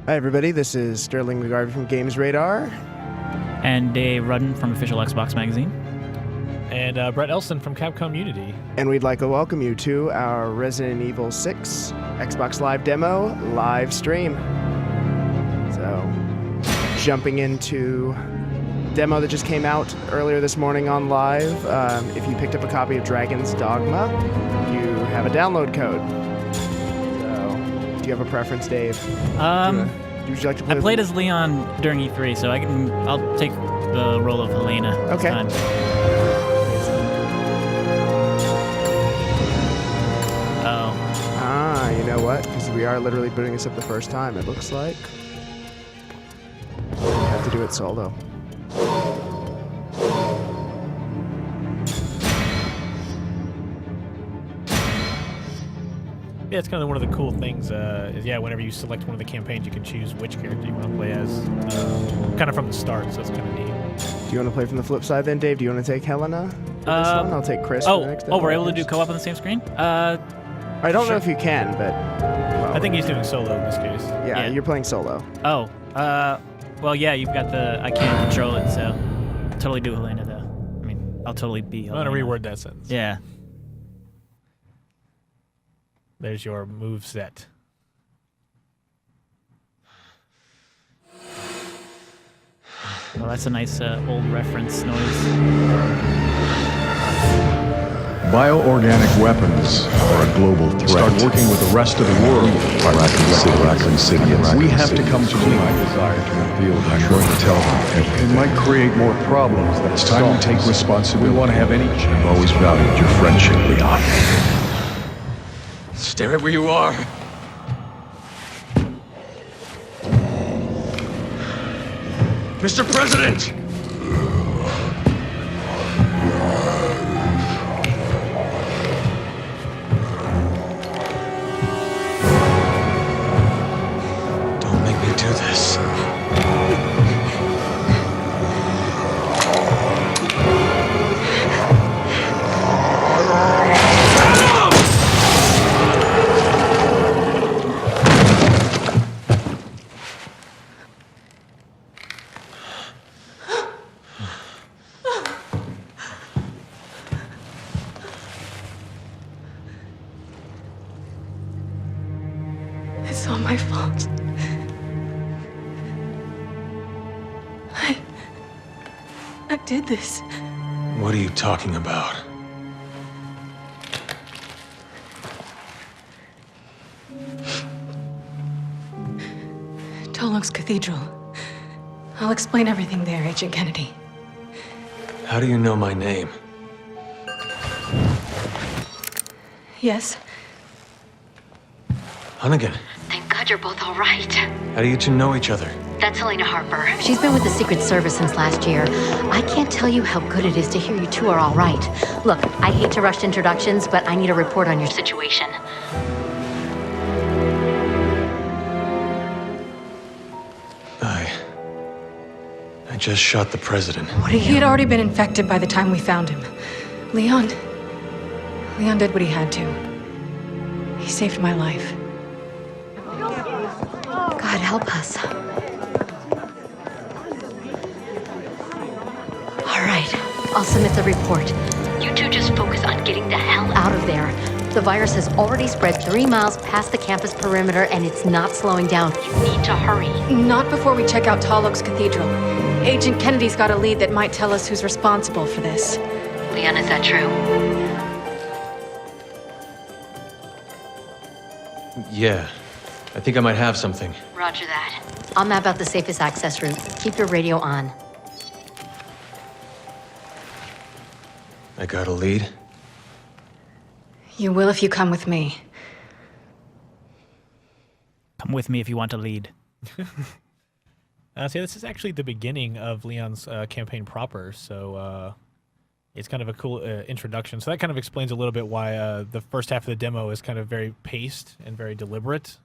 Hi everybody, this is Sterling McGarvey from Games Radar. And Dave Rudden from Official Xbox Magazine. And Brett Elson from Capcom Unity. And we'd like to welcome you to our Resident Evil 6 Xbox Live demo live stream. So, jumping into demo that just came out earlier this morning on live. If you picked up a copy of Dragon's Dogma, you have a download code. Do you have a preference, Dave? Would you like to play? I played as Leon during E3, so I'll take the role of Helena. Okay. Oh. You know what? Because we are literally booting this up the first time. It looks like we have to do it solo. Yeah, it's kind of one of the cool things. Whenever you select one of the campaigns, you can choose which character you want to play as, kind of from the start. So it's kind of neat. Do you want to play from the flip side then, Dave? Do you want to take Helena for this one? I'll take Chris for the next we're able to do co-op on the same screen? I don't know if you can, but... I think he's doing solo in this case. Yeah, you're playing solo. Oh, well, yeah, you've got the... I can't control it, so... Totally do Helena, though. I mean, I'll totally be Helena. I'm going to reword that sentence. Yeah. There's your move set. Well, that's a nice old reference noise. Bioorganic weapons are a global threat. Start working with the rest of the world. Raccoon City. We have to come to my desire to reveal. I'm going to tell them. It might create more problems. It's time we take responsibility. We want to have any chance. I've always valued your friendship, Leon. Stay right where you are. Mr. President! Don't make me do this. It's all my fault. I did this. What are you talking about? Tolok's Cathedral. I'll explain everything there, Agent Kennedy. How do you know my name? Yes? Hunnigan, Thank God you're both all right. how do you two know each other? That's Helena Harper. She's been with the Secret Service since last year. I can't tell you how good it is to hear you two are all right. Look, I hate to rush introductions, but I need a report on your situation. I just shot the president. What are you? He had already been infected by the time we found him. Leon did what he had to. He saved my life. God help us. All right, I'll submit the report. You two just focus on getting the hell out of there. The virus has already spread 3 miles past the campus perimeter, and it's not slowing down. You need to hurry. Not before we check out Tolok's Cathedral. Agent Kennedy's got a lead that might tell us who's responsible for this. Leon, is that true? Yeah, I think I might have something. Roger that. I'll map out the safest access route. Keep your radio on. I got a lead? You will if you come with me. Come with me if you want to lead. So this is actually the beginning of Leon's campaign proper, so it's kind of a cool introduction. So that kind of explains a little bit why the first half of the demo is kind of very paced and very deliberate.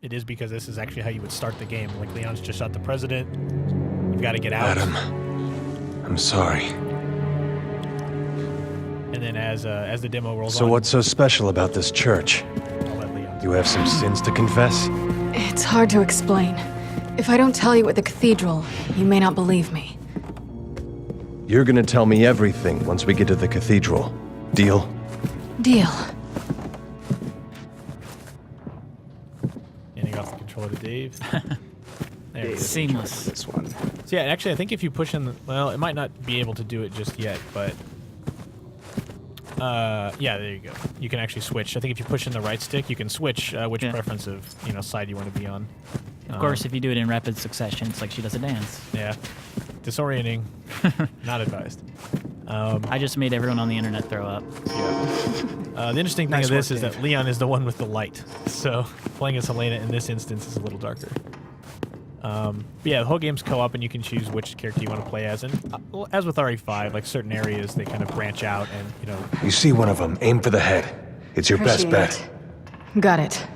It is because this is actually how you would start the game. Like, Leon's just shot the president. You've got to get out. Adam, I'm sorry. And then as the demo rolls on... So what's so special about this church? I'll let Leon... You have some sins to confess? It's hard to explain. If I don't tell you at the cathedral, you may not believe me. You're gonna tell me everything once we get to the cathedral. Deal? Deal. Handing off the controller to Dave. There it is. Seamless. This one. So yeah, actually, I think if you push in, well, it might not be able to do it just yet, but yeah, there you go. You can actually switch. I think if you push in the right stick, you can switch which preference of side you want to be on. Of course, if you do it in rapid succession, it's like she does a dance. Yeah, disorienting. Not advised. I just made everyone on the internet throw up. The interesting thing Nice of this work, is Dave. that Leon is the one with the light, so playing as Helena in this instance is a little darker. But yeah, the whole game's co-op, and you can choose which character you want to play as. And as with RE5, like certain areas, they kind of branch out, and You see one of them, aim for the head. It's your best bet. Appreciate it. Got it.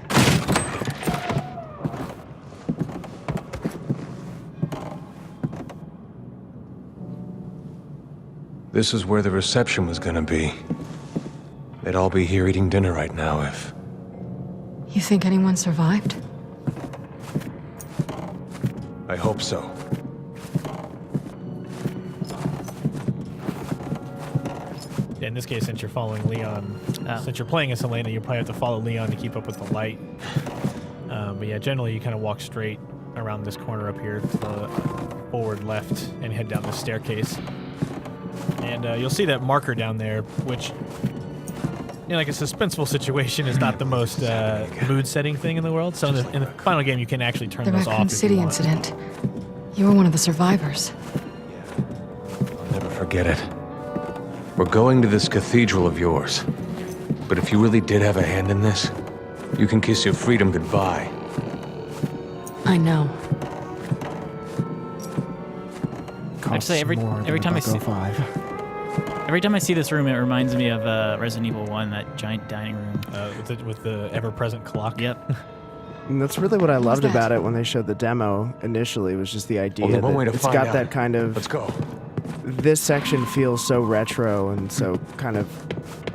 This is where the reception was gonna be. They'd all be here eating dinner right now if... You think anyone survived? I hope so. in this case, since you're following Leon, since you're playing as Helena, you probably have to follow Leon to keep up with the light. But yeah, generally you kind of walk straight around this corner up here to the forward left and head down the staircase. And you'll see that marker down there, which, like a suspenseful situation is not the most mood-setting thing in the world. So in the final game, you can actually turn The those off Raccoon if you City want. incident. You were one of the survivors. I'll never forget it. We're going to this cathedral of yours. But if you really did have a hand in this, you can kiss your freedom goodbye. I know. Actually, every time I see this room, it reminds me of Resident Evil 1, that giant dining room. With the ever-present clock. Yep. And that's really what I loved that? about it when they showed the demo initially, was just the idea Only one way that to it's find got out. that kind of... Let's go. This section feels so retro and so kind of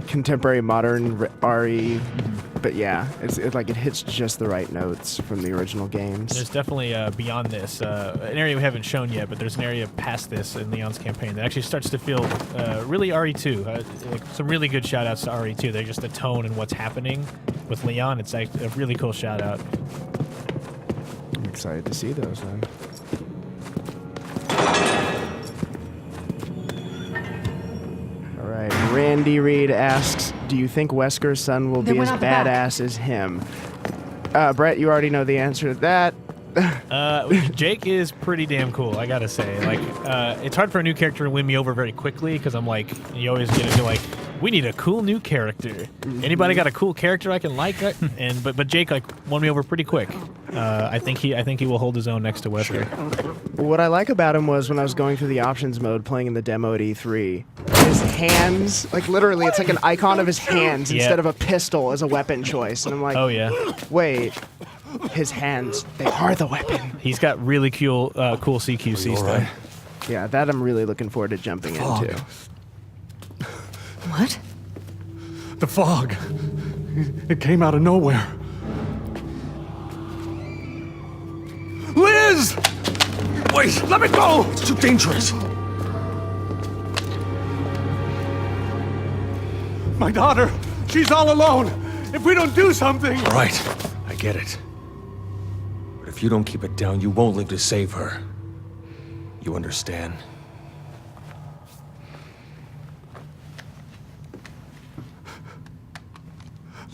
contemporary modern RE, but yeah, it's like it hits just the right notes from the original games. There's definitely beyond this an area we haven't shown yet, but there's an area past this in Leon's campaign that actually starts to feel really RE2. Like some really good shout-outs to RE2. They're just the tone and what's happening with Leon. It's like a really cool shout-out. I'm excited to see those, man. All right, Randy Reed asks, do you think Wesker's son will They be went as out the back. badass as him? Brett, you already know the answer to that. Jake is pretty damn cool, I gotta say. Like, it's hard for a new character to win me over very quickly because I'm like, you always get into like, we need a cool new character. Anybody got a cool character I can like? But Jake like won me over pretty quick. I think he will hold his own next to Wesker. What I like about him was when I was going through the options mode playing in the demo at E3, his hands, like literally, it's like an icon of his hands instead of a pistol as a weapon choice. And I'm like, Oh yeah, wait, his hands, they are the weapon. he's got really cool CQC stuff. Yeah, that I'm really looking forward to jumping into. What? The fog. It came out of nowhere. Liz! Wait, let me go! It's too dangerous. My daughter, she's all alone. If we don't do something... All right, I get it. But if you don't keep it down, you won't live to save her. You understand?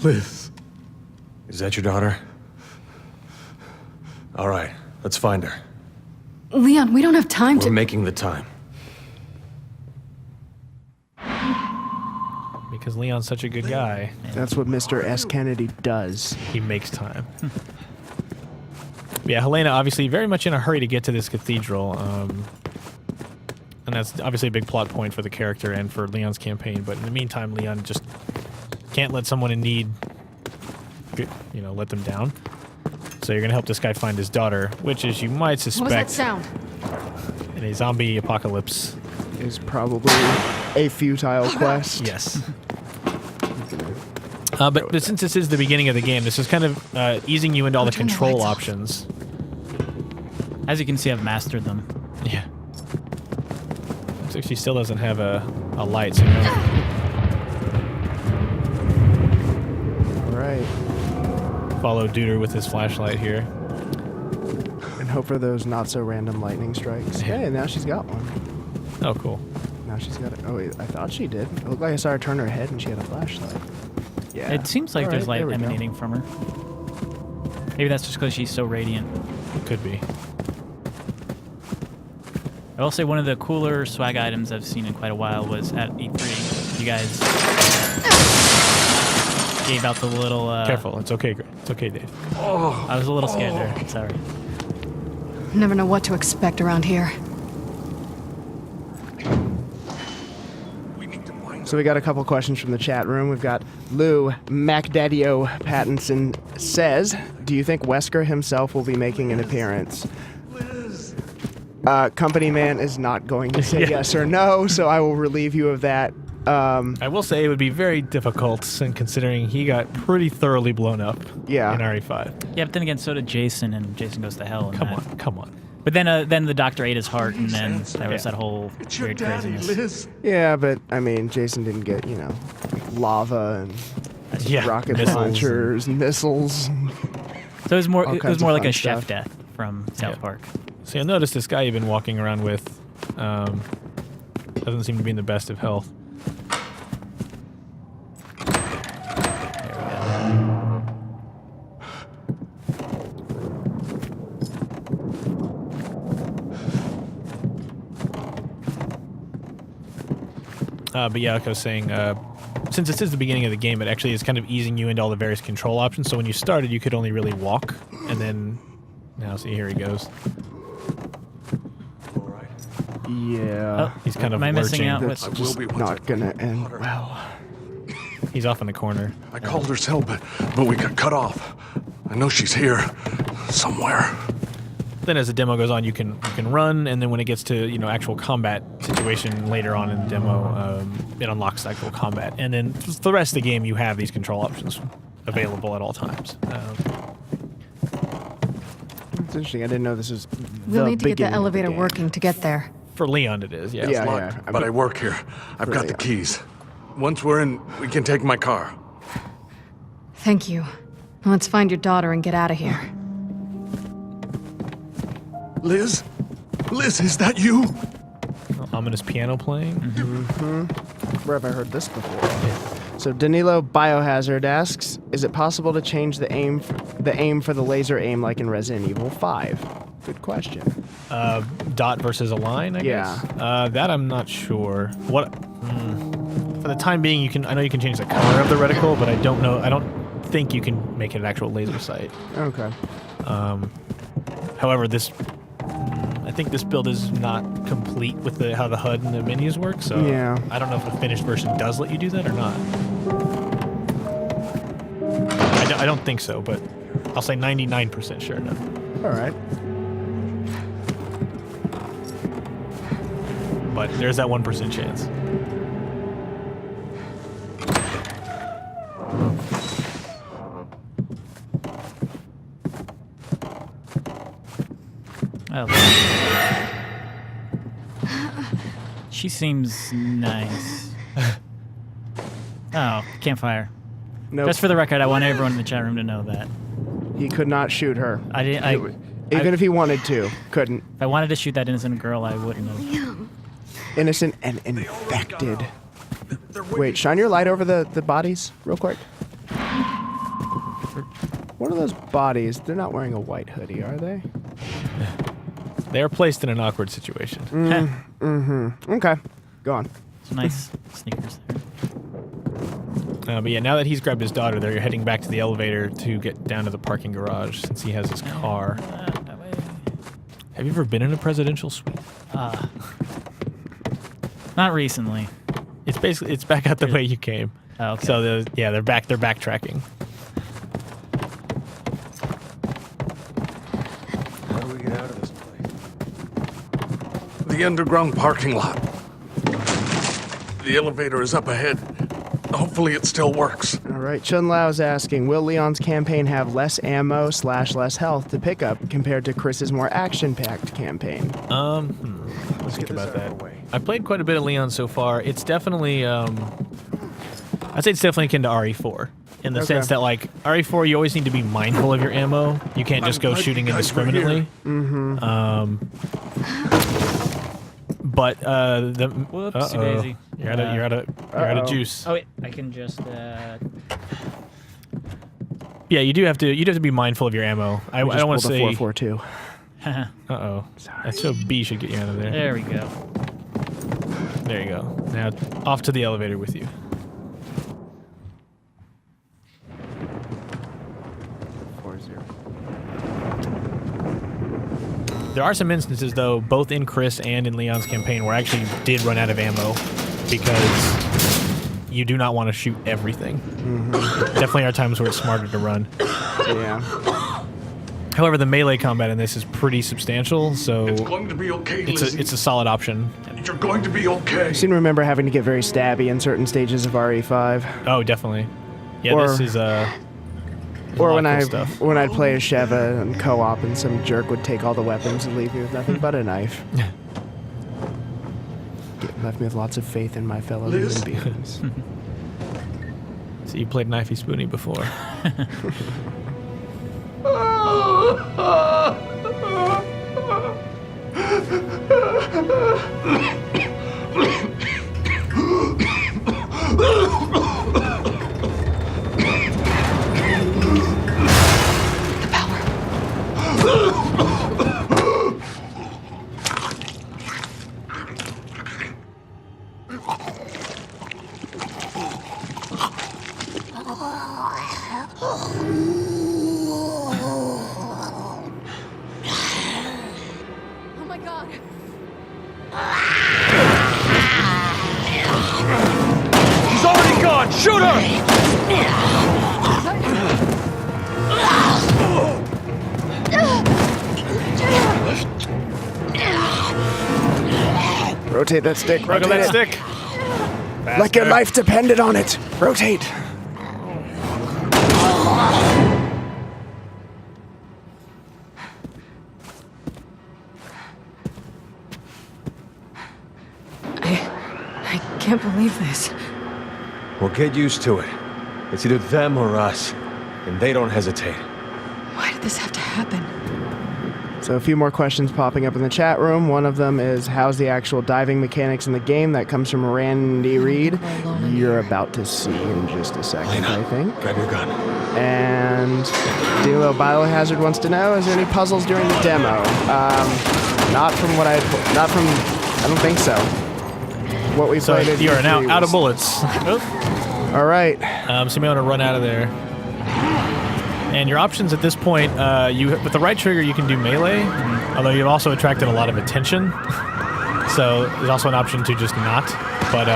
Liz. Is that your daughter? All right, let's find her. Leon, we don't have time We're to... making the time. Because Leon's such a good guy, That's what Mr. S. Kennedy does. he makes time. Yeah, Helena obviously very much in a hurry to get to this cathedral. And that's obviously a big plot point for the character and for Leon's campaign. But in the meantime, Leon just can't let someone in need, let them down. So you're going to help this guy find his daughter, which, as you might What was that suspect, sound? in a zombie apocalypse. Is probably a futile quest. Yes. But since this is the beginning of the game, this is kind of easing you into all the control options. As you can see, I've mastered them. Yeah. Looks like she still doesn't have a light, so Right. Follow Duder with his flashlight here. And hope for those not so random lightning strikes. Yeah. Hey, now she's got one. Oh, cool. Now she's got it. Oh, wait, I thought she did. It looked like I saw her turn her head and she had a flashlight. Yeah. It seems like there's light emanating from her. Maybe that's just because she's so radiant. Could be. I will say one of the cooler swag items I've seen in quite a while was at E3. You guys gave out the little... Careful. It's okay, it's okay, Dave. Oh, I was a little scared there. Sorry. Never know what to expect around here. So we got a couple questions from the chat room. We've got Lou MacDaddio Pattinson says, do you think Wesker himself will be making an appearance? Company man is not going to say yes or no, so I will relieve you of that. I will say it would be very difficult, considering he got pretty thoroughly blown up in RE5. Yeah, but then again, so did Jason, and Jason goes to hell. Come on. But then the doctor ate his heart, and then there was that whole weird craziness. Liz. Yeah, but I mean, Jason didn't get, lava and rocket launchers and missiles. So it was more like a stuff. chef death from South Park. So you'll notice this guy you've been walking around with doesn't seem to be in the best of health. But yeah, like I was saying, since this is the beginning of the game, it actually is kind of easing you into all the various control options. So when you started, you could only really walk, and then now see, here he goes. Yeah. He's kind of Am I lurching. missing out? That's just not gonna end well. He's off in the corner. I called her cell, but we got cut off. I know she's here somewhere. Then as the demo goes on, you can run, and then when it gets to actual combat situation later on in the demo, it unlocks actual combat. And then for the rest of the game, you have these control options available at all times. It's interesting. I didn't know this was We'll the need to get the beginning of elevator game. working to get there. For Leon, it is. Yeah. Locked, but I work here. I've got the keys. Once we're in, we can take my car. Thank you. Let's find your daughter and get out of here. Liz? Liz, is that you? Ominous piano playing. Where have I heard this before? So Danilo Biohazard asks, is it possible to change the aim for the laser aim like in Resident Evil 5? Good question. Dot versus a line, I guess? That I'm not sure. What? For the time being, I know you can change the color of the reticle, but I don't know. I don't think you can make it an actual laser sight. Okay. However, I think this build is not complete with how the HUD and the menus work, so I don't know if the finished version does let you do that or not. I don't think so, but I'll say 99% sure. No. All right. But there's that 1% chance. Oh. She seems nice. Oh, campfire. Nope. Just for the record, I want everyone in the chat room to know that. He could not shoot her. I didn't. Even if he wanted to, couldn't. If I wanted to shoot that innocent girl, I wouldn't have. Innocent and infected. Wait, shine your light over the bodies real quick. What are those bodies? They're not wearing a white hoodie, are they? They are placed in an awkward situation. Okay. Go on. Some nice sneakers there. But yeah, now that he's grabbed his daughter, they're heading back to the elevator to get down to the parking garage since he has his car. That way. Have you ever been in a presidential suite? Not recently. It's back out the way you came. Oh, okay. So they're backtracking. How do we get out of this place? The underground parking lot. The elevator is up ahead. Hopefully it still works. All All right, Chun Lao's asking, will Leon's campaign have less ammo / less health to pick up compared to Chris's more action-packed campaign? Let's think about that. I've played quite a bit of Leon so far. It's definitely, I'd say it's definitely akin to RE4. In the sense that, like, RE4, you always need to be mindful of your ammo. You can't just go shooting indiscriminately. But the Whoopsie daisy. You're out of juice. Oh wait, I can just. Yeah, you do have to be mindful of your ammo. I don't want to say 442. Uh-oh. That show B should get you out of there. There we go. There you go. Now off to the elevator with you. There are some instances, though, both in Chris and in Leon's campaign, where I actually did run out of ammo because you do not want to shoot everything. Definitely are times where it's smarter to run. Yeah. However, the melee combat in this is pretty substantial, so It's going to be okay, Lizzie. it's a solid option. You're going to be okay. I seem to remember having to get very stabby in certain stages of RE5. Oh, definitely. Yeah, Or- this is Or when stuff. I'd play a Sheva and co-op and some jerk would take all the weapons and leave me with nothing but a knife. Left me with lots of faith in my fellow Liz? human beings. So you played Knifey Spoony before. Oh my god. He's already gone! Shoot her! Rotate that stick. Look Rotate at that it. stick. Like your Faster. life depended on it. Rotate. I can't believe this. Well, get used to it. It's either them or us. And they don't hesitate. Why did this have to happen? So a few more questions popping up in the chat room. One of them is, how's the actual diving mechanics in the game? That comes from Randy Reed. You're about to see in just a second, I think. Grab your gun. And Dilo Biohazard wants to know, is there any puzzles during the demo? Not from, I don't think so. What we So played at you are E3 now out of was- bullets. All right. So you may want to run out of there. And your options at this point, with the right trigger, you can do melee, although you've also attracted a lot of attention. So there's also an option to just not. But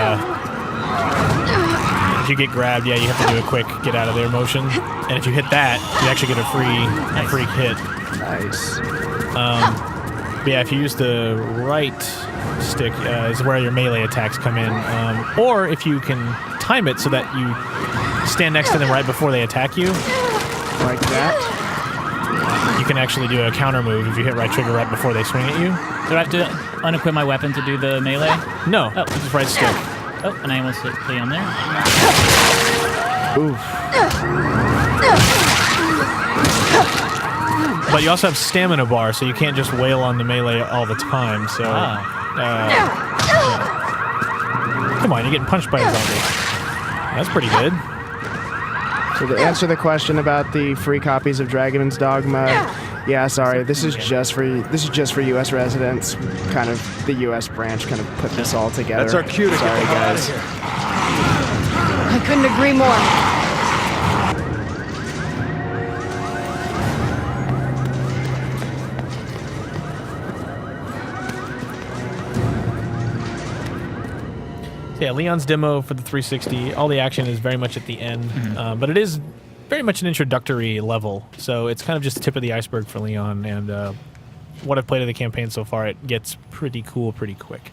if you get grabbed, yeah, you have to do a quick get out of there motion. And if you hit that, you actually get a free hit. Nice. But yeah, if you use the right stick, is where your melee attacks come in. Or if you can time it so that you stand next to them right before they attack you. Like that? You can actually do a counter move if you hit right trigger right before they swing at you. Do I have to unequip my weapon to do the melee? No, Oh. just right stick. Oh, and I almost hit play on there. Oof. But you also have stamina bar, so you can't just wail on the melee all the time. So, yeah. Come on, you're getting punched by a zombie. That's pretty good. So to answer the question about the free copies of Dragon's Dogma, yeah, sorry, this is just for U.S. residents. Kind of the U.S. branch kind of put this all together. That's our cue to get Sorry, the hell out guys. of here. I couldn't agree more. Yeah, Leon's demo for the 360, all the action is very much at the end, but it is very much an introductory level, so it's kind of just the tip of the iceberg for Leon, and what I've played of the campaign so far, it gets pretty cool pretty quick.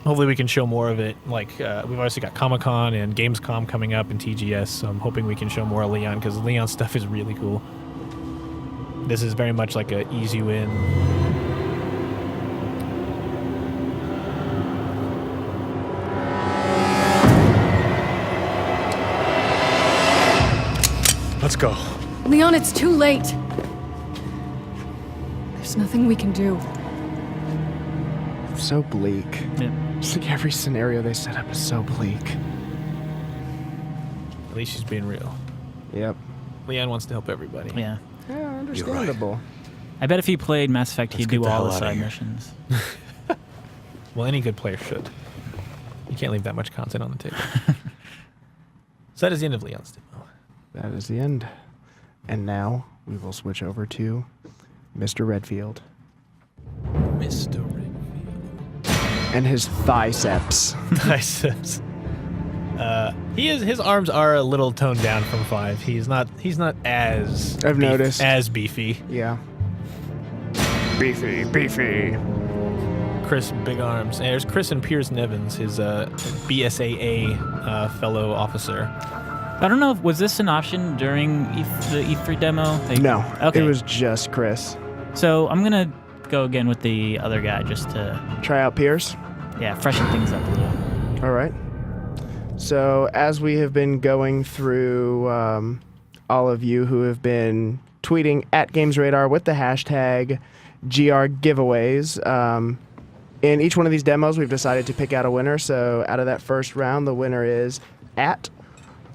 hopefully we can show more of it. Like, we've obviously got Comic-Con and Gamescom coming up and TGS, so I'm hoping we can show more of Leon, because Leon's stuff is really cool. This is very much like a ease you in. Let's go. Leon, it's too late. There's nothing we can do. So bleak. Yeah. Just like every scenario they set up is so bleak. At least she's being real. Yep. Leon wants to help everybody. Yeah. Yeah, understandable. I bet if he played Mass Effect, he'd get do the all hell the outta side here. missions. Well, any good player should. You can't leave that much content on the table. So that is the end of Leon's demo. That is the end. And now we will switch over to Mr. Redfield Mr. Redfield. and his biceps. Biceps. His arms are a little toned down from 5. He's not as I've noticed. as beefy. Yeah. Beefy. Chris, big arms. And there's Chris and Piers Nevins, his BSAA fellow officer. I don't know if was this an option during the E3 demo? Like, No, okay. it was just Chris. So I'm gonna go again with the other guy just to Try out Pierce. freshen things up a little. All right. So as we have been going through all of you who have been tweeting at GamesRadar with the hashtag GR giveaways, in each one of these demos we've decided to pick out a winner. So out of that first round, the winner is at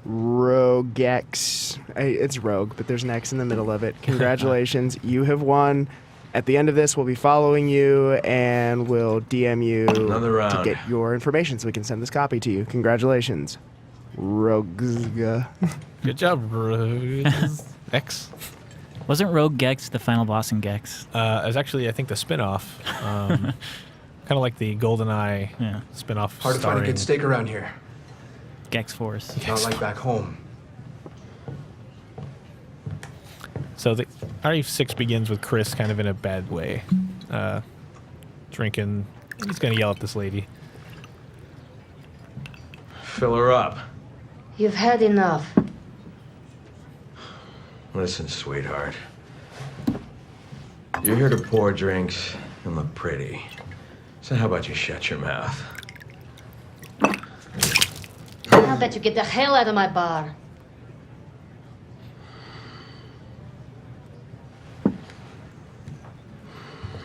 Rogex. It's Rogue, but there's an X in the middle of it. Congratulations, you have won. At the end of this, we'll be following you and we'll DM you Another round. to get your information so we can send this copy to you. Congratulations, Rogues. Good job, X. Wasn't Rogue Gex the final boss in Gex? It was actually, I think, the spin-off. Kind of like the GoldenEye spin-off. Hard to find a good steak around here. Gex Force. Not like back home. So the RE6 begins with Chris kind of in a bad way. Drinking. He's going to yell at this lady. Fill her up. You've had enough. Listen, sweetheart. You're here to pour drinks and look pretty. So how about you shut your mouth? How about you get the hell out of my bar?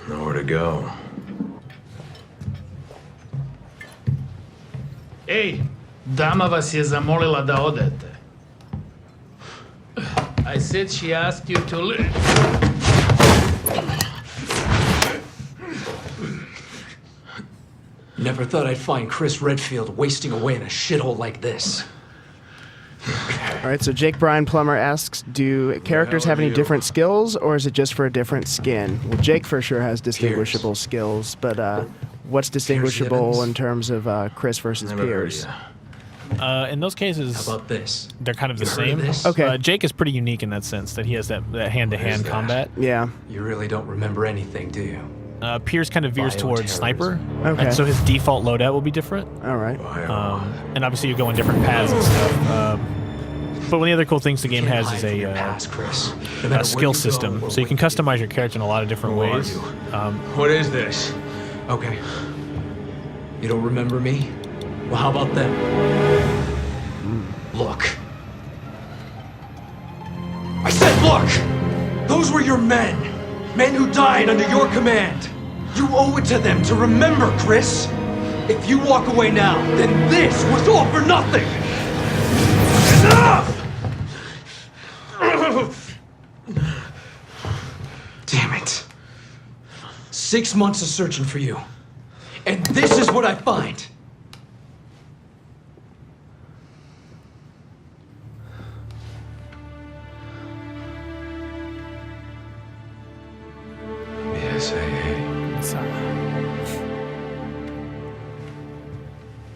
Nowhere to go. Ej, dama vas je zamolila da odete. I said she asked you to leave. Never thought I'd find Chris Redfield wasting away in a shithole like this. All right, so Jake Brian Plummer asks, do characters have any different skills, or is it just for a different skin? Well, Jake for sure has distinguishable skills, but what's distinguishable in terms of Chris versus Piers? In those cases, How about this? they're kind of the You heard same. of this? Okay. Jake is pretty unique in that sense that he has that hand-to-hand combat. Yeah. You really don't remember anything, do you? Piers kind of veers towards sniper, Okay. and so his default loadout will be different. All right. And obviously you go in different paths and stuff. But one of the other cool things the game has is a skill system, so you can customize your character in a lot of different ways. What is this? Okay. You don't remember me? Well, how about them? Look. I said look! Those were your men. Men who died under your command. You owe it to them to remember, Chris. If you walk away now, then this was all for nothing. Enough! Damn it. 6 months of searching for you. And this is what I find.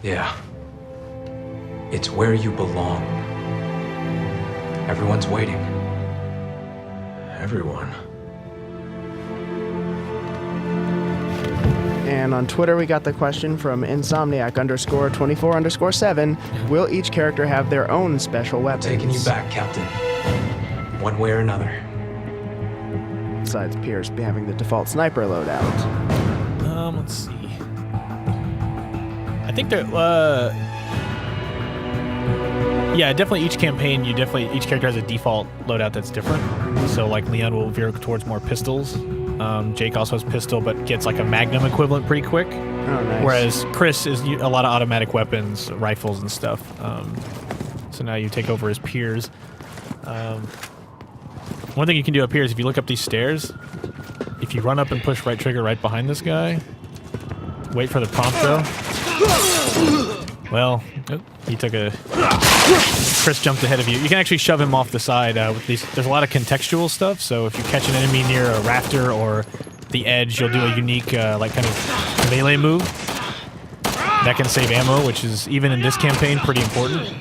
Yeah. It's where you belong. Everyone's waiting. Everyone. And on Twitter, we got the question from Insomniac_24_7. Will each character have their own special weapons? Taking you back, Captain. One way or another. Besides Pierce having the default sniper loadout. Let's see. I think there. Yeah, definitely each campaign, each character has a default loadout that's different. So like Leon will veer towards more pistols. Jake also has pistol, but gets like a Magnum equivalent pretty quick. Oh, nice. Whereas Chris is a lot of automatic weapons, rifles and stuff. So now you take over as Piers. One thing you can do up here is if you look up these stairs, if you run up and push right trigger right behind this guy, wait for the prompt though. Well, he took a... Chris jumped ahead of you. You can actually shove him off the side with these. There's a lot of contextual stuff, so if you catch an enemy near a rafter or the edge, you'll do a unique, like, kind of melee move. That can save ammo, which is, even in this campaign, pretty important.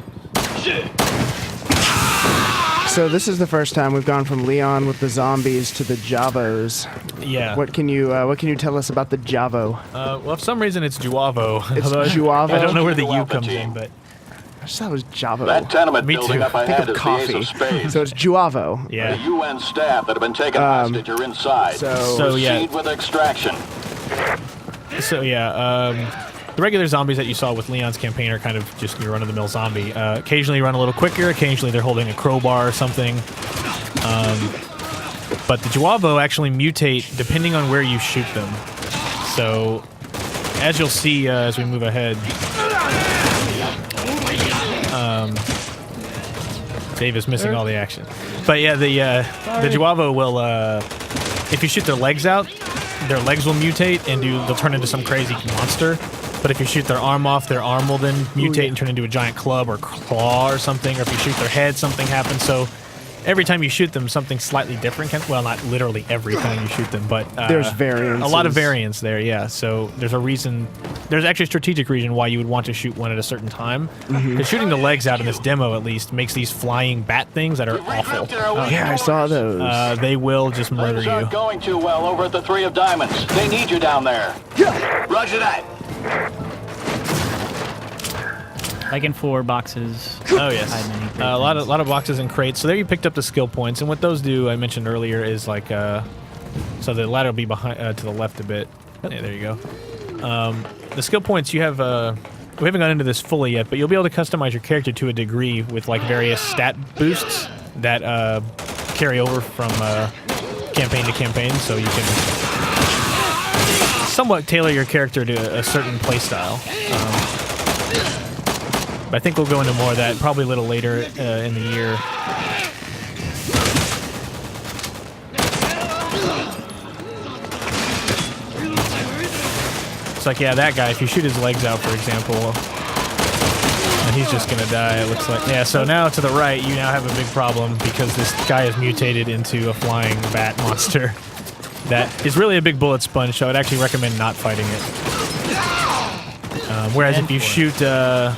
So this is the first time we've gone from Leon with the zombies to the Javos. Yeah. What can you tell us about the Javo? Well, for some reason it's Juavo. It's Juavo? I don't know where the U comes in, but... I just thought it was Javo. That tenement Me building too. up ahead Think of is coffee. the Ace of Spades. So it's Juavo. Yeah. The UN staff that have been taken hostage are inside. So yeah. Proceed with extraction. So yeah, the regular zombies that you saw with Leon's campaign are kind of just your run-of-the-mill zombie. Occasionally run a little quicker, occasionally they're holding a crowbar or something. But the Juavo actually mutate depending on where you shoot them. So, as you'll see as we move ahead, Dave is missing all the action. But yeah, the Juavo will, if you shoot their legs out, their legs will mutate and they'll turn into some crazy monster. But if you shoot their arm off, their arm will then mutate and turn into a giant club or claw or something. Or if you shoot their head, something happens. So every time you shoot them, something slightly different can... Well, not literally every time you shoot them, but... there's variance. A lot of variance there, yeah. So there's a reason... There's actually a strategic reason why you would want to shoot one at a certain time. Because shooting the legs out in this demo, at least, makes these flying bat things that are awful. Yeah, I saw those. They will just murder Things aren't you. going too well over at the Three of Diamonds. They need you down there. Roger that. Like in 4 boxes. Oh yes, a lot of boxes and crates. So there you picked up the skill points, and what those do, I mentioned earlier, is like so the ladder will be behind to the left a bit. Yeah, there you go. The skill points you have. We haven't gone into this fully yet, but you'll be able to customize your character to a degree with like various stat boosts that carry over from campaign to campaign, so you can somewhat tailor your character to a certain playstyle. But I think we'll go into more of that probably a little later in the year. It's like, yeah, that guy, if you shoot his legs out, for example, and he's just going to die, it looks like. Yeah, so now to the right, you now have a big problem because this guy is mutated into a flying bat monster that is really a big bullet sponge, so I'd actually recommend not fighting it. Whereas if you shoot them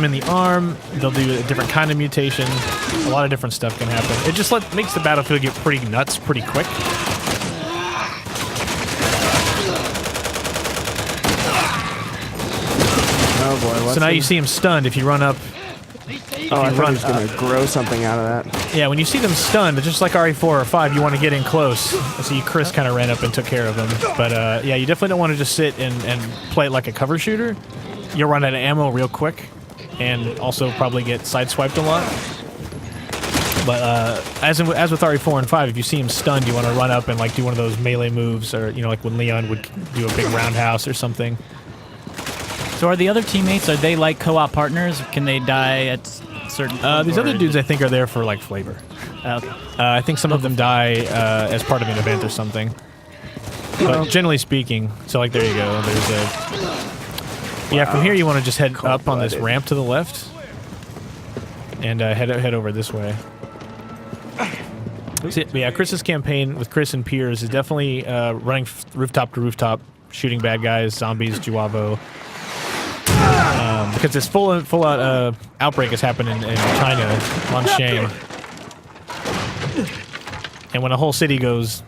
in the arm, they'll do a different kind of mutation. A lot of different stuff can happen. It just makes the battlefield get pretty nuts pretty quick. Oh boy, so now you see him stunned. If you run up... Oh, I thought he was going to grow something out of that. Yeah, when you see them stunned, just like RE4 or 5, you want to get in close. I see Chris kind of ran up and took care of them. But yeah, you definitely don't want to just sit and play it like a cover shooter. You'll run out of ammo real quick, and also probably get sideswiped a lot. But as with RE4 and 5, if you see him stunned, you want to run up and like do one of those melee moves, or like when Leon would do a big roundhouse or something. So are the other teammates, are they like co-op partners? Can they die at certain... These other dudes I think are there for like flavor. Okay. I think some of them die as part of an event or something. But generally speaking, so like there you go. There's a... Yeah, from here you want to just head up on this ramp to the left, and head over this way. So, yeah, Chris's campaign with Chris and Piers is definitely running rooftop to rooftop, shooting bad guys, zombies, Juavo. Because this full-out outbreak has happened in China, Lanshan. And when a whole city goes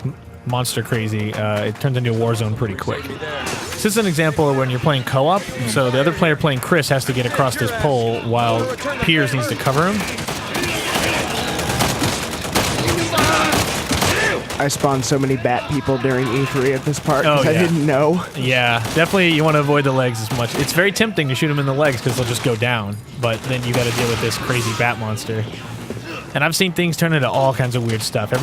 monster crazy, it turns into a war zone pretty quick. This is an example of when you're playing co-op, so the other player playing Chris has to get across this pole while Piers needs to cover him. I spawned so many bat people during E3 at this part because I didn't know. Yeah, definitely you want to avoid the legs as much. It's very tempting to shoot them in the legs because they'll just go down, but then you got to deal with this crazy bat monster. And I've seen things turn into all kinds of weird stuff.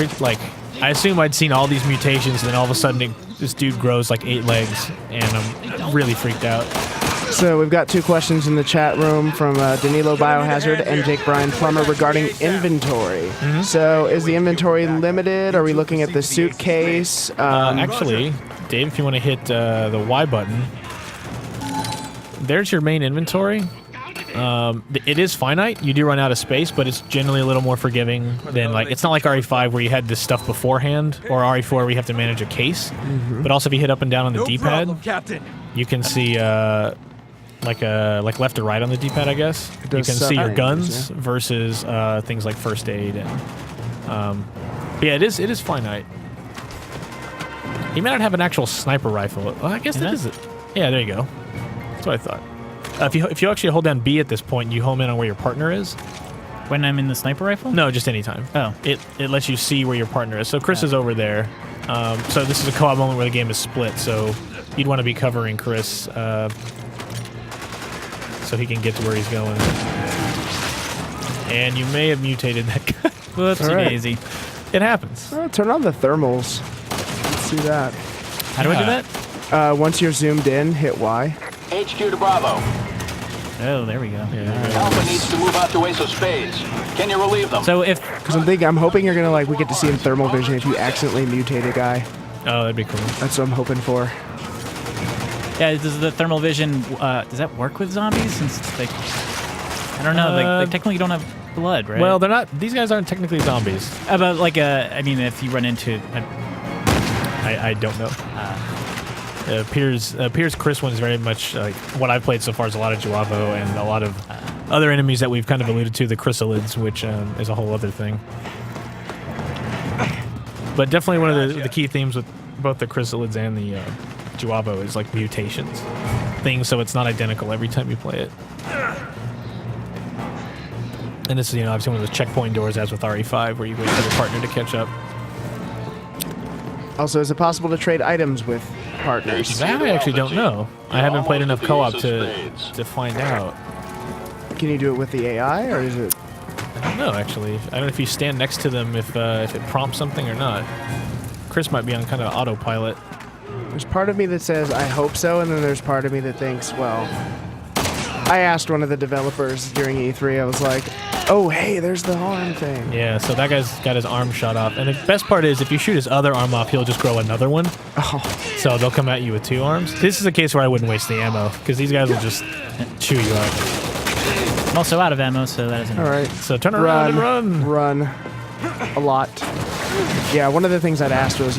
I assume I'd seen all these mutations, and then all of a sudden this dude grows like 8 legs, and I'm really freaked out. So we've got 2 questions in the chat room from Danilo Biohazard and Jake Bryan Plummer regarding inventory. So is the inventory limited? Are we looking at the suitcase? Actually, Dave, if you want to hit the Y button, there's your main inventory. It is finite. You do run out of space, but it's generally a little more forgiving than it's not like RE5 where you had this stuff beforehand, or RE4 where you have to manage a case. But also if you hit up and down on the D-pad, you can see like left to right on the D-pad, I guess. You can see your guns versus things like first aid and but yeah, it is finite. He may not have an actual sniper rifle. Well, I guess that is it. Yeah, there you go. That's what I thought. If you actually hold down B at this point, you home in on where your partner is. When I'm in the sniper rifle? No, just anytime. Oh. It lets you see where your partner is. So Chris is over there. So this is a co-op moment where the game is split. So you'd want to be covering Chris so he can get to where he's going. And you may have mutated that guy. Whoopsie daisy. It happens. Oh, turn on the thermals. Let's see that. How do I do that? Once you're zoomed in, hit Y. HQ to Bravo. Oh, there we go. Alpha needs to move out to Ace of Spades. Can you relieve them? So because I'm hoping you're gonna we get to see in thermal vision if you accidentally mutate a guy. Oh, that'd be cool. That's what I'm hoping for. Yeah, does the thermal vision does that work with zombies? Since I don't know, they technically don't have blood, right? Well, they're not. These guys aren't technically zombies. But I mean, if you run into, I don't know. Piers Chris one is very much like what I've played so far is a lot of Juavo and a lot of other enemies that we've kind of alluded to, the chrysalids, which is a whole other thing. But definitely one of the key themes with both the chrysalids and the Juavo is like mutations. Things so it's not identical every time you play it. And this is, obviously one of those checkpoint doors as with RE5 where you wait for your partner to catch up. Also, is it possible to trade items with partners? That I actually don't know. I haven't played enough co-op to find out. Can you do it with the AI, or is it? I don't know, actually. I don't know if you stand next to them if it prompts something or not. Chris might be on kind of autopilot. There's part of me that says, I hope so, and then there's part of me that thinks, well... I asked one of the developers during E3, I was like, oh, hey, there's the arm thing. Yeah, so that guy's got his arm shot off. And the best part is, if you shoot his other arm off, he'll just grow another one. Oh. So they'll come at you with 2 arms. This is a case where I wouldn't waste the ammo, because these guys will just chew you up. I'm also out of ammo, so that isn't... All right. So turn around and run. Run. A lot. Yeah, one of the things I'd asked was,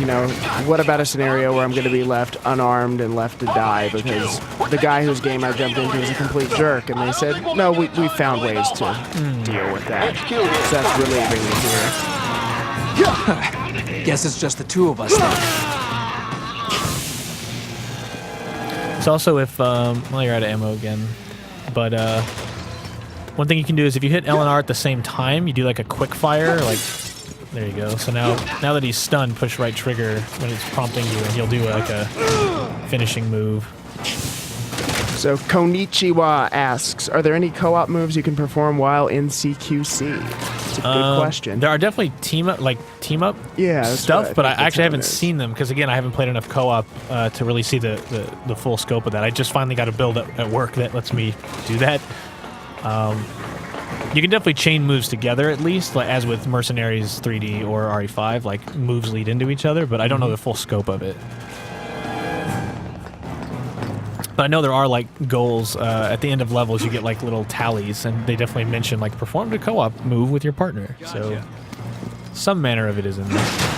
what about a scenario where I'm going to be left unarmed and left to die because the guy whose game I jumped into is a complete jerk, and they said, no, we found ways to deal with that. So that's relieving to hear. Guess it's just the 2 of us then. It's also if, well, you're out of ammo again, but one thing you can do is if you hit L and R at the same time, you do like a quick fire, like... There you go. So now that he's stunned, push right trigger when it's prompting you, and he'll do like a finishing move. So Konichiwa asks, are there any co-op moves you can perform while in CQC? It's a good question. There are definitely team up stuff, but I actually haven't seen them because again I haven't played enough co-op to really see the full scope of that. I just finally got a build at work that lets me do that. You can definitely chain moves together at least, like as with Mercenaries 3D or RE5, like moves lead into each other, but I don't know the full scope of it. But I know there are like goals at the end of levels. You get like little tallies, and they definitely mention like perform a co-op move with your partner. So some manner of it is in there.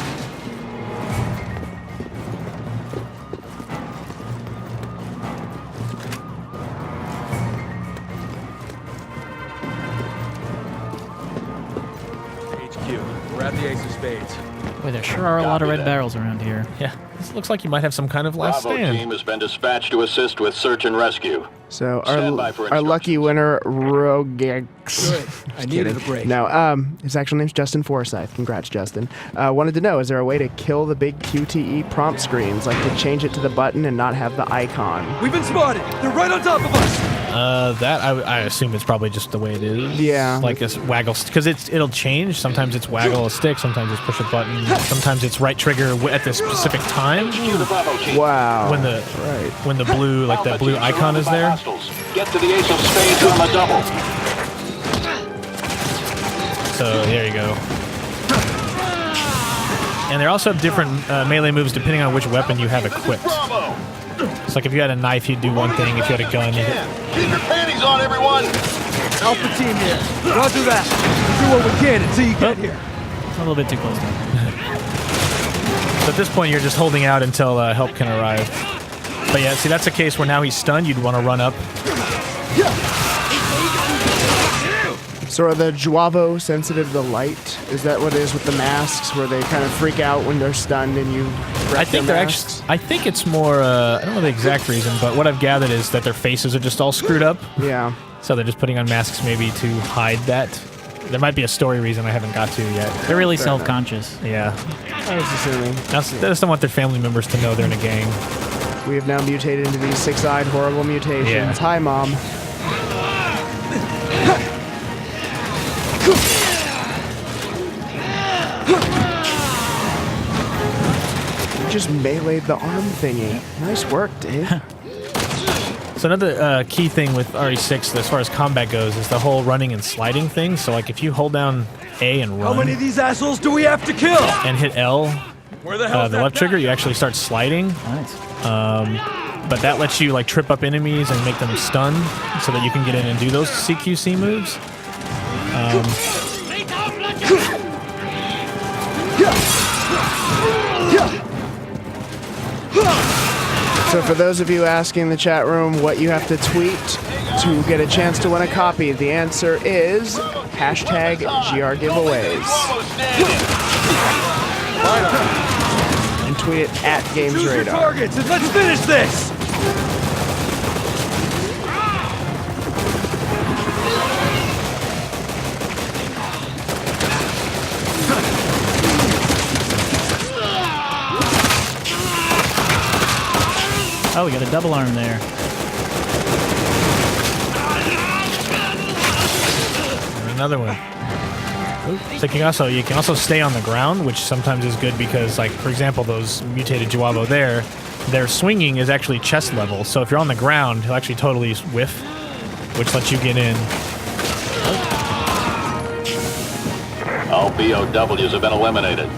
Grab the Ace of spades. Boy, there sure are a lot of red barrels around here. Yeah, this looks like you might have some kind of last Bravo stand. team has been dispatched to assist with search and rescue. So Stand by for our lucky winner, Rogex. Good. I needed a break. No, his actual name's Justin Forsyth. Congrats, Justin. Wanted to know, is there a way to kill the big QTE prompt screens, like to change it to the button and not have the icon? We've been spotted. They're right on top of us. That I assume it's probably just the way it is. Yeah. Like this waggle, because it'll change. Sometimes it's waggle a stick. Sometimes it's push a button. Sometimes it's right trigger at the specific time. To the Bravo team. Wow. When the blue Alpha that blue team icon is surrounded by there. hostiles. Get to the ace of spades on the double. So there you go. And they also have different melee moves depending on which weapon you have equipped. Bravo. It's like if you had a knife, you'd do one thing. If you had a gun, Keep your panties on, everyone. Alpha team here. Roger that. We'll do what we can until you get here. It's a little bit too close now. So at this point, you're just holding out until help can arrive. But yeah, see, that's a case where now he's stunned. You'd want to run up. So are the Juavo sensitive to the light? Is that what it is with the masks, where they kind of freak out when they're stunned and you wreck I think their they're masks? actually. I think it's more. I don't know the exact reason, but what I've gathered is that their faces are just all screwed up. Yeah. So they're just putting on masks maybe to hide that. There might be a story reason I haven't got to yet. They're really self-conscious. Yeah. I was assuming. They just don't want their family members to know they're in a gang. We have now mutated into these six-eyed horrible mutations. Yeah. Hi, Mom. You just meleeed the arm thingy. Nice work, Dave. So another key thing with RE6 as far as combat goes is the whole running and sliding thing. So like if you hold down A and How run many of these assholes do we have to kill? and hit L, Where the hell? the left trigger, you actually start sliding. Nice. But that lets you like trip up enemies and make them stunned so that you can get in and do those CQC moves. So for those of you asking in the chat room what you have to tweet to get a chance to win a copy, the answer is hashtag GR giveaways. And tweet it at Choose your GamesRadar. targets and let's finish this. Oh, we got a double arm there. And another one. So you can also stay on the ground, which sometimes is good because, like, for example, those mutated Juavo there, their swinging is actually chest level. So if you're on the ground, he'll actually totally whiff, which lets you get in. All BOWs have been eliminated.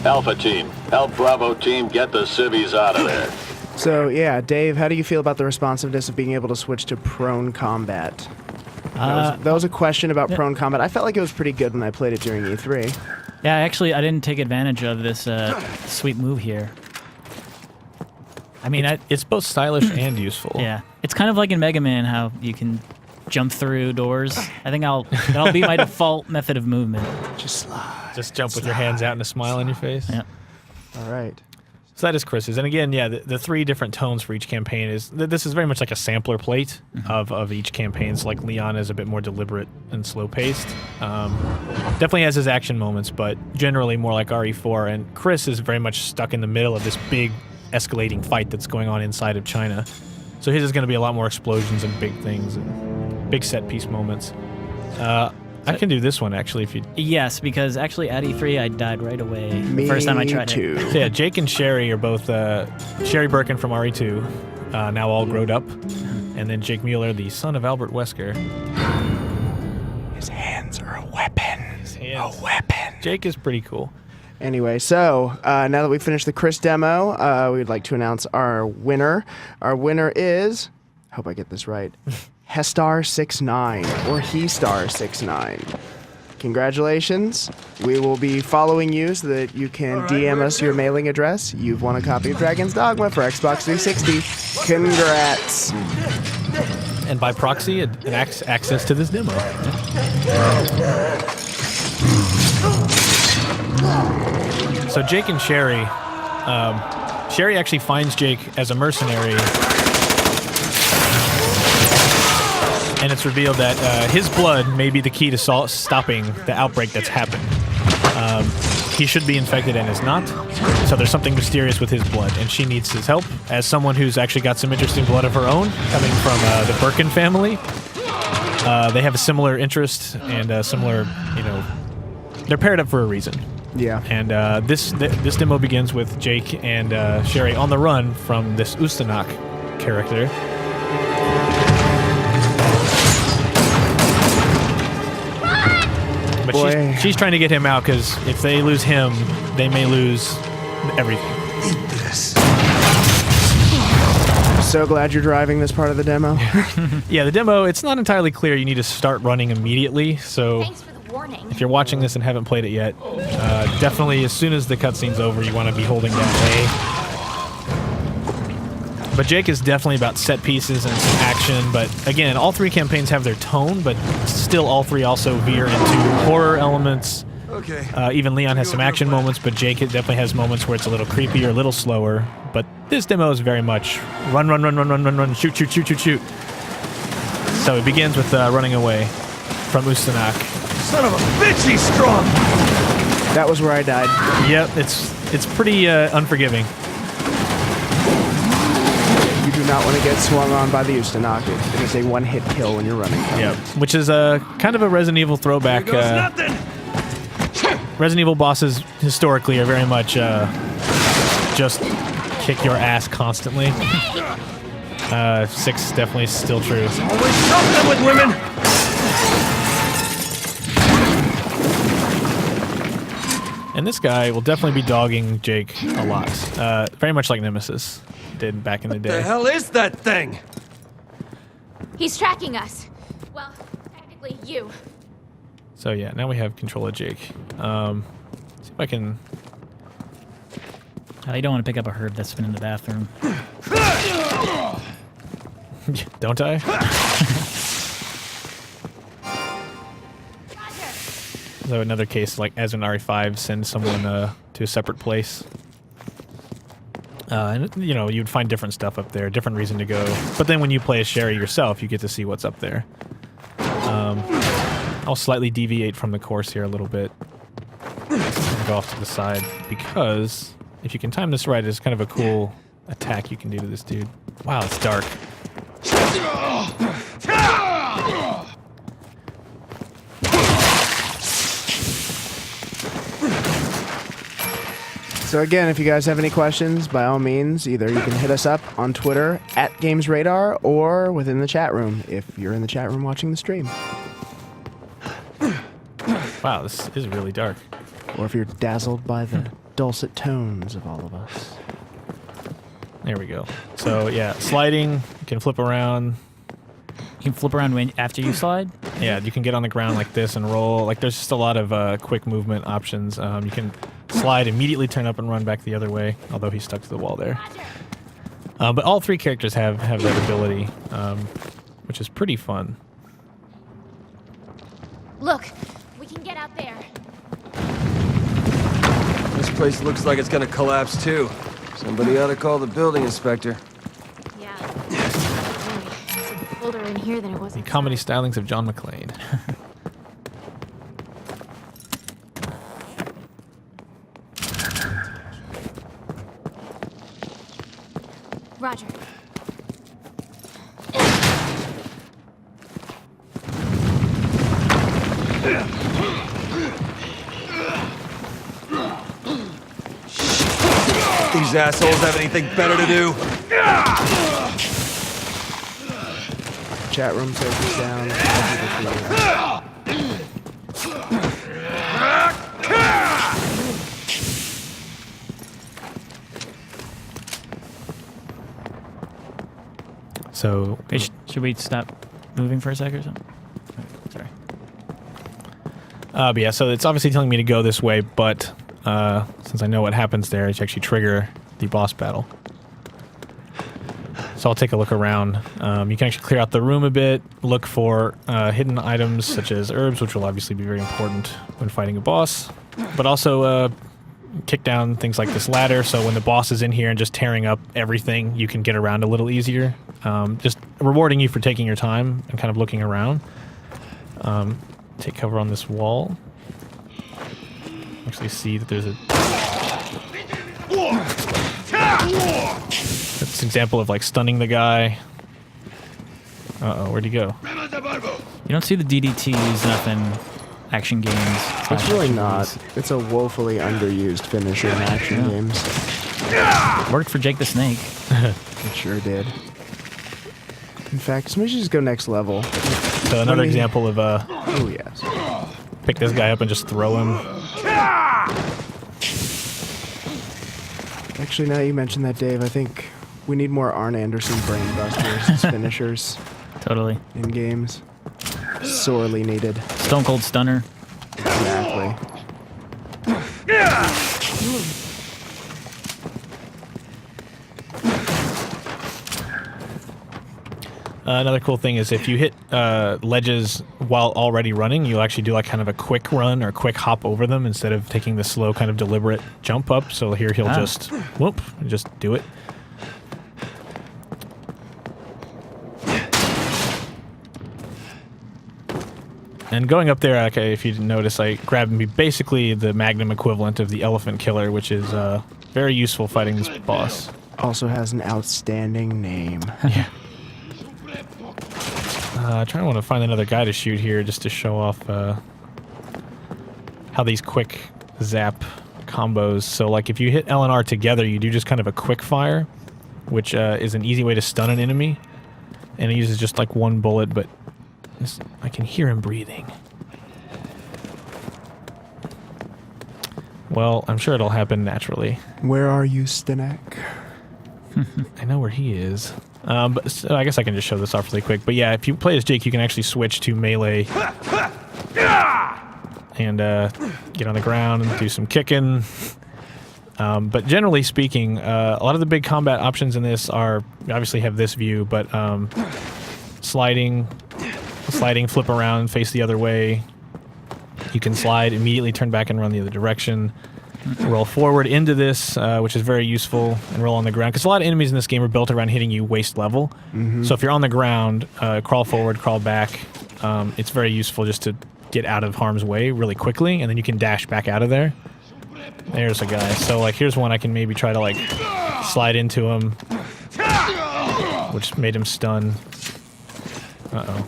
Alpha team, help Bravo team get the civvies out of there. So yeah, Dave, how do you feel about the responsiveness of being able to switch to prone combat? That was a question about prone combat. I felt like it was pretty good when I played it during E3. Yeah, actually, I didn't take advantage of this sweet move here. I mean, It's both stylish and useful. yeah, it's kind of like in Mega Man how you can jump through doors. I think that'll be my default method of movement. Just slide. Just jump with your hands out and a smile on your face. Yeah. All right. So that is Chris's. And again, yeah, the three different tones for each campaign is... This is very much like a sampler plate of each campaign. So like Leon is a bit more deliberate and slow-paced. Definitely has his action moments, but generally more like RE4. And Chris is very much stuck in the middle of this big escalating fight that's going on inside of China. So his is going to be a lot more explosions and big things and big set-piece moments. I can do this one, actually, if you... Yes, because actually at E3 I died right away Me the first time I tried too. it. So yeah, Jake and Sherry are both... Sherry Birkin from RE2, now all grown up. And then Jake Mueller, the son of Albert Wesker. His hands are a weapon. A weapon. Jake is pretty cool. Anyway, so now that we finished the Chris demo, we'd like to announce our winner. Our winner is... I hope I get this right. Hestar69 or Hestar69. Congratulations. We will be following you so that you can DM us your mailing address. You've won a copy of Dragon's Dogma for Xbox 360. Congrats. And by proxy, access to this demo. So Jake and Sherry, Sherry actually finds Jake as a mercenary, and it's revealed that his blood may be the key to stopping the outbreak that's happened. He should be infected and is not, so there's something mysterious with his blood, and she needs his help. As someone who's actually got some interesting blood of her own, coming from the Birkin family, they have a similar interest and similar, they're paired up for a reason. Yeah. And this demo begins with Jake and Sherry on the run from this Ustanak character. But she's trying to get him out because if they lose him, they may lose everything. Eat this. So glad you're driving this part of the demo. Yeah, the demo, it's not entirely clear. You need to start running immediately. So Thanks for the warning. if you're watching this and haven't played it yet, definitely as soon as the cutscene's over, you want to be holding down A. But Jake is definitely about set pieces and some action. But again, all three campaigns have their tone, but still all three also veer into horror elements. Okay. Even Leon has some action moments, but Jake definitely has moments where it's a little creepy or a little slower. But this demo is very much run, shoot. So it begins with running away from Ustanak. Son of a bitch, he's strong! That was where I died. Yep, it's pretty unforgiving. You do not want to get swung on by the Ustanak. It is a one-hit kill when you're running. Yeah, which is kind of a Resident Evil throwback. Resident Evil bosses historically are very much just kick your ass constantly. 6 definitely still true. Always something with women! And this guy will definitely be dogging Jake a lot. Very much like Nemesis did back in the day. What the hell is that thing? He's tracking us. Well, technically you. So yeah, now we have control of Jake. See if I can... You don't want to pick up a herb that's been in the bathroom. Don't I? So another case, like as an RE5, send someone to a separate place. And you'd find different stuff up there, different reason to go. But then when you play as Sherry yourself, you get to see what's up there. I'll slightly deviate from the course here a little bit. Go off to the side, because if you can time this right, it's kind of a cool attack you can do to this dude. Wow, it's dark. So again, if you guys have any questions, by all means, either you can hit us up on Twitter @GamesRadar or within the chat room if you're in the chat room watching the stream. Wow, this is really dark. Or if you're dazzled by the dulcet tones of all of us. There we go. So yeah, sliding, you can flip around. You can flip around after you slide? Yeah, you can get on the ground like this and roll. Like there's just a lot of quick movement options. You can slide, immediately turn up and run back the other way, although he's stuck to the wall there. But all three characters have that ability, which is pretty fun. Look, we can get out there. This place looks like it's gonna collapse too. Somebody ought to call the building inspector. Yeah. It's colder in here than it was. The comedy stylings of John McClane. Roger. These assholes have anything better to do? Chat room takes down. So, Hey, should we stop moving for a sec or something? Sorry. but yeah, so it's obviously telling me to go this way, but since I know what happens there, it's actually trigger the boss battle. So I'll take a look around. You can actually clear out the room a bit, look for hidden items such as herbs, which will obviously be very important when fighting a boss, but also kick down things like this ladder, so when the boss is in here and just tearing up everything, you can get around a little easier. Just rewarding you for taking your time and kind of looking around. Take cover on this wall. Actually see that there's a... That's an example of like stunning the guy. Uh-oh, where'd he go? You don't see the DDTs, nothing. Action games. It's really not. It's a woefully underused finisher in action games. Worked for Jake the Snake. It sure did. In fact, somebody should just go next level. So another example of oh yes. Pick this guy up and just throw him. Actually, now you mentioned that, Dave, I think we need more Arn Anderson brainbusters as finishers. Totally. In games. Sorely needed. Stone Cold Stunner. Exactly. Another cool thing is if you hit ledges while already running, you'll actually do like kind of a quick run or quick hop over them instead of taking the slow kind of deliberate jump up. So here he'll just whoop, just do it. And going up there, okay, if you didn't notice, I grabbed me basically the Magnum equivalent of the Elephant Killer, which is very useful fighting this boss. Also has an outstanding name. Yeah. Trying to want to find another guy to shoot here just to show off how these quick zap combos. So like if you hit L and R together, you do just kind of a quick fire, which is an easy way to stun an enemy. And it uses just like one bullet, but I can hear him breathing. Well, I'm sure it'll happen naturally. Where are you, Stinek? I know where he is. But so I guess I can just show this off really quick. But yeah, if you play as Jake, you can actually switch to melee and get on the ground and do some kicking. But generally speaking, a lot of the big combat options in this are, you obviously have this view, but sliding, flip around, face the other way. You can slide, immediately turn back and run the other direction. Roll forward into this, which is very useful, and roll on the ground. Because a lot of enemies in this game are built around hitting you waist level. So if you're on the ground, crawl forward, crawl back. It's very useful just to get out of harm's way really quickly, and then you can dash back out of there. There's a guy. So like, here's one I can maybe try to like slide into him, which made him stun. Uh-oh.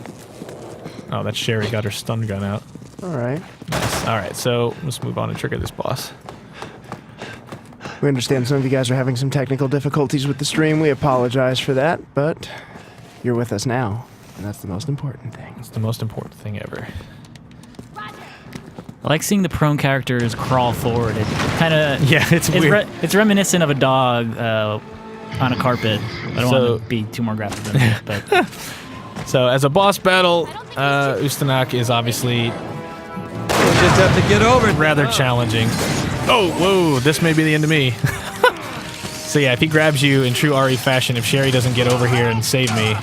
Oh, that Sherry got her stun gun out. All right. Nice. All right, so let's move on and trigger this boss. We understand some of you guys are having some technical difficulties with the stream. We apologize for that, but you're with us now, and that's the most important thing. It's the most important thing ever. I like seeing the prone characters crawl forward. It kind of it's weird. It's reminiscent of a dog on a carpet. I don't want to be too more graphic than that, but so as a boss battle, Ustanak is obviously just have to get over it. Rather challenging. Oh, whoa! This may be the end of me. So yeah, if he grabs you in true RE fashion, if Sherry doesn't get over here and save me.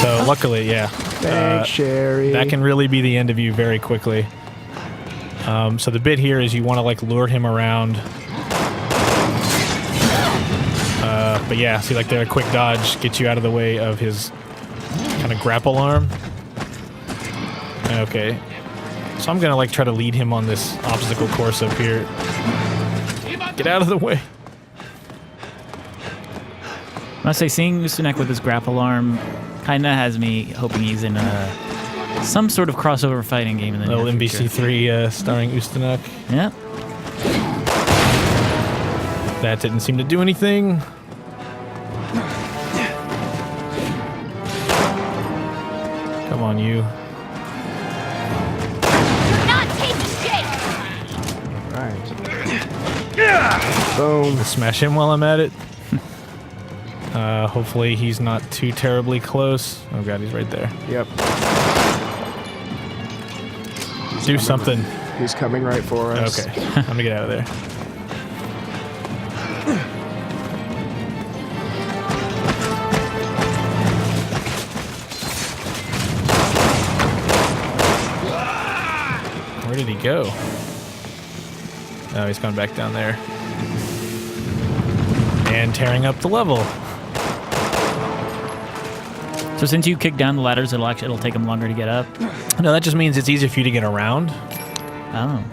So luckily, yeah. Thanks, Sherry. That can really be the end of you very quickly. So the bit here is you want to like lure him around. But yeah, see like there, a quick dodge gets you out of the way of his kind of grapple arm. Okay. So I'm gonna like try to lead him on this obstacle course up here. Get out of the way. I must say, seeing Ustanek with his grapple arm kind of has me hoping he's in some sort of crossover fighting game in the little near future. MBC3 starring Ustanek. Yeah. That didn't seem to do anything. Come on, you. Boom. Smash him while I'm at it. Hopefully he's not too terribly close. Oh god, he's right there. Yep. Do something. He's coming right for us. Okay, I'm gonna get out of there. Where did he go? Oh, he's going back down there. And tearing up the level. So since you kick down the ladders, it'll take them longer to get up? No, that just means it's easier for you to get around. Oh.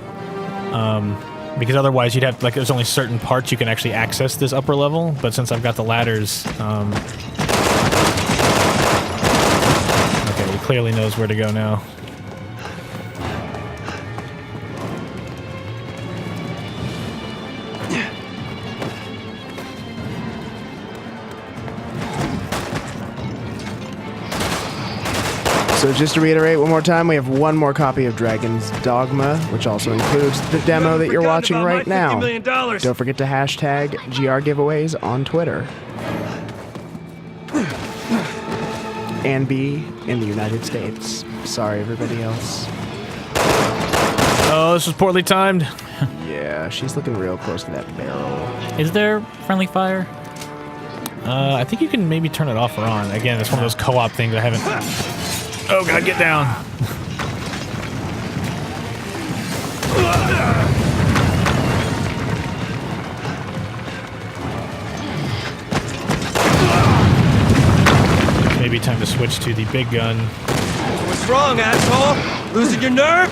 Because otherwise you'd have, like, there's only certain parts you can actually access this upper level, but since I've got the ladders, okay, he clearly knows where to go now. So just to reiterate one more time, we have one more copy of Dragon's Dogma, which also includes the demo that you're watching right now. Don't forget to hashtag GR giveaways on Twitter. And be in the United States. Sorry, everybody else. Oh, this was poorly timed. Yeah, she's looking real close to that barrel. Is there friendly fire? I think you can maybe turn it off or on. Again, it's one of those co-op things I haven't... Oh, God, get down. Maybe time to switch to the big gun. What's wrong, asshole? Losing your nerve?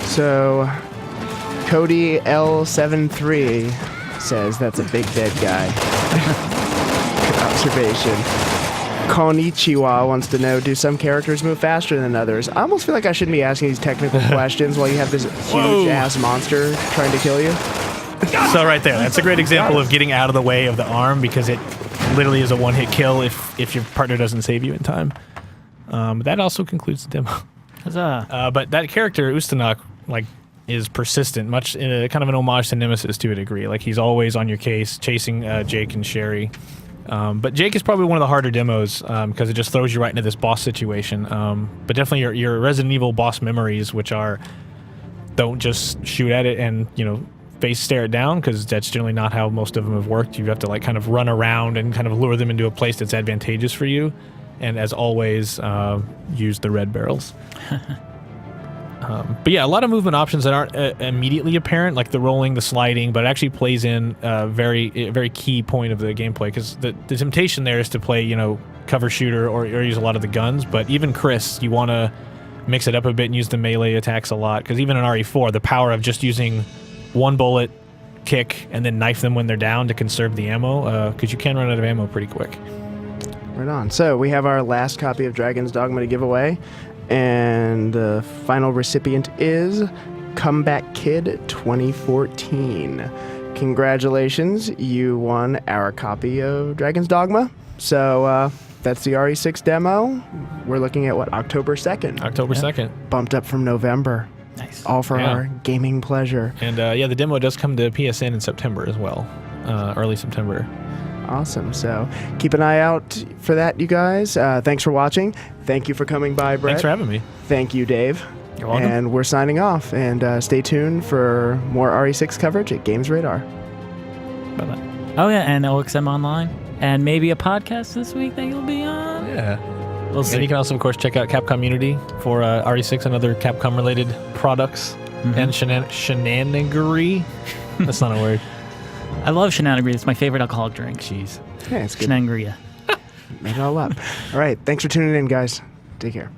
So, Cody L73 says that's a big dead guy. Good observation. Konichiwa wants to know, do some characters move faster than others? I almost feel like I shouldn't be asking these technical questions while you have this huge-ass monster trying to kill you. So right there, that's a great example of getting out of the way of the arm, because it literally is a one-hit kill if your partner doesn't save you in time. That also concludes the demo. Huzzah. But that character, Ustanok, like, is persistent, much kind of an homage to Nemesis to a degree. Like, he's always on your case, chasing Jake and Sherry. But Jake is probably one of the harder demos because it just throws you right into this boss situation. But definitely your Resident Evil boss memories, which are don't just shoot at it and, you know, face stare it down, because that's generally not how most of them have worked. You have to, like, kind of run around and kind of lure them into a place that's advantageous for you. And as always, use the red barrels. But yeah, a lot of movement options that aren't immediately apparent, like the rolling, the sliding, but it actually plays in a very key point of the gameplay, because the temptation there is to play, you know, cover shooter or use a lot of the guns. But even Chris, you want to mix it up a bit and use the melee attacks a lot, because even in RE4, the power of just using one bullet, kick, and then knife them when they're down to conserve the ammo, because you can run out of ammo pretty quick. Right on. So we have our last copy of Dragon's Dogma to give away. And the final recipient is Comeback Kid 2014. Congratulations, you won our copy of Dragon's Dogma. So that's the RE6 demo. We're looking at, what, October 2nd? October 2nd. Bumped up from November. Nice. All for our gaming pleasure. And yeah, the demo does come to PSN in September as well, early September. Awesome. So keep an eye out for that, you guys. Thanks for watching. Thank you for coming by, Brett. Thanks for having me. Thank you, Dave. You're welcome. And we're signing off. And stay tuned for more RE6 coverage at Games Radar. Bye-bye. Oh, yeah, and OXM Online. And maybe a podcast this week that you'll be on. Yeah. We'll see. And you can also, of course, check out Capcom Unity for RE6 and other Capcom-related products. Mm-hmm. And shenanigery. That's not a word. I love shenanigans. It's my favorite alcoholic drink. Jeez. Yeah, it's good. Shenanigans. Made it all up. All right. Thanks for tuning in, guys. Take care.